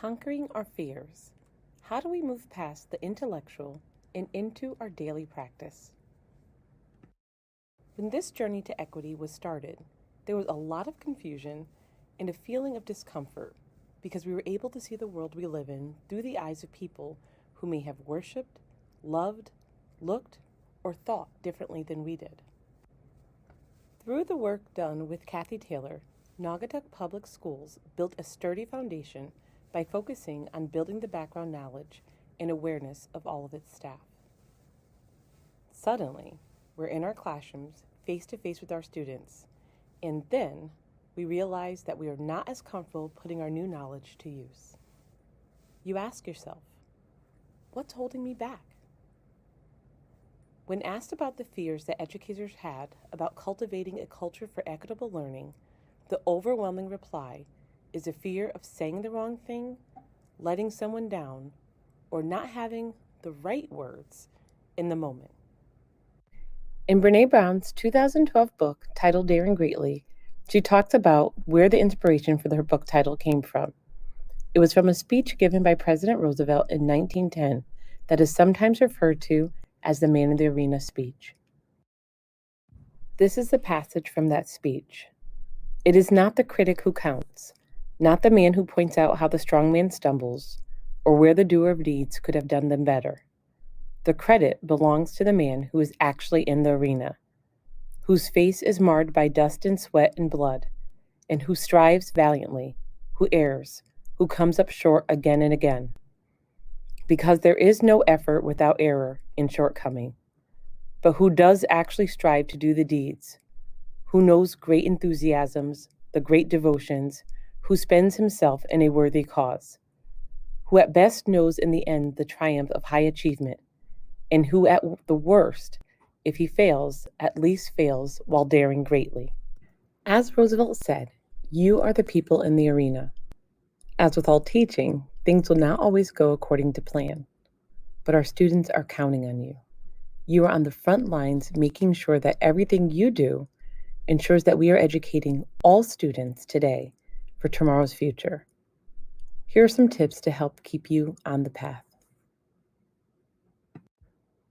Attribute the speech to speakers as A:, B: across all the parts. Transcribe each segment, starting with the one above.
A: Conquering our fears. How do we move past the intellectual and into our daily practice? When this journey to equity was started, there was a lot of confusion and a feeling of discomfort because we were able to see the world we live in through the eyes of people who may have worshiped, loved, looked, or thought differently than we did. Through the work done with Kathy Taylor, Naugatuck Public Schools built a sturdy foundation by focusing on building the background knowledge and awareness of all of its staff. Suddenly, we're in our classrooms, face to face with our students, and then we realize that we are not as comfortable putting our new knowledge to use. You ask yourself, what's holding me back? When asked about the fears that educators had about cultivating a culture for equitable learning, the overwhelming reply is a fear of saying the wrong thing, letting someone down, or not having the right words in the moment. In Brené Brown's 2012 book titled Daring Greatly, she talks about where the inspiration for her book title came from. It was from a speech given by President Roosevelt in 1910 that is sometimes referred to as the Man in the Arena speech. This is the passage from that speech. It is not the critic who counts, not the man who points out how the strong man stumbles, or where the doer of deeds could have done them better. The credit belongs to the man who is actually in the arena, whose face is marred by dust and sweat and blood, and who strives valiantly, who errs, who comes up short again and again. Because there is no effort without error and shortcoming, but who does actually strive to do the deeds, who knows great enthusiasms, the great devotions, who spends himself in a worthy cause, who at best knows in the end the triumph of high achievement, and who at the worst, if he fails, at least fails while daring greatly. As Roosevelt said, you are the people in the arena. As with all teaching, things will not always go according to plan, but our students are counting on you. You are on the front lines making sure that everything you do ensures that we are educating all students today for tomorrow's future. Here are some tips to help keep you on the path.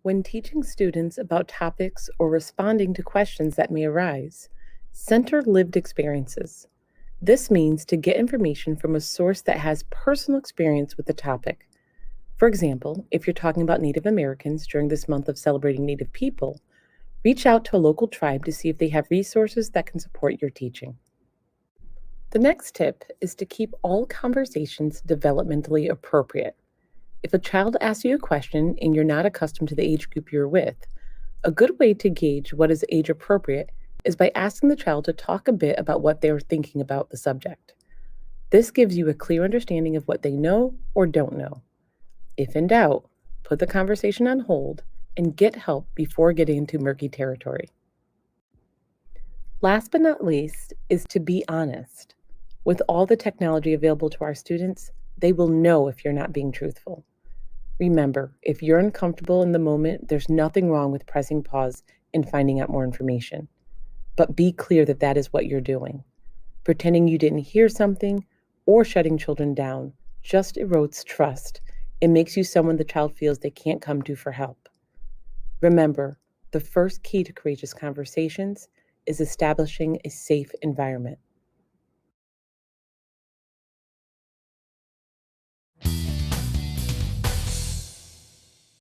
A: When teaching students about topics or responding to questions that may arise, center lived experiences. This means to get information from a source that has personal experience with the topic. For example, if you're talking about Native Americans during this month of celebrating Native people, reach out to a local tribe to see if they have resources that can support your teaching. The next tip is to keep all conversations developmentally appropriate. If a child asks you a question and you're not accustomed to the age group you're with, a good way to gauge what is age appropriate is by asking the child to talk a bit about what they're thinking about the subject. This gives you a clear understanding of what they know or don't know. If in doubt, put the conversation on hold and get help before getting into murky territory. Last but not least is to be honest. With all the technology available to our students, they will know if you're not being truthful. Remember, if you're uncomfortable in the moment, there's nothing wrong with pressing pause and finding out more information. But be clear that that is what you're doing. Pretending you didn't hear something or shutting children down just erodes trust and makes you someone the child feels they can't come to for help. Remember, the first key to courageous conversations is establishing a safe environment.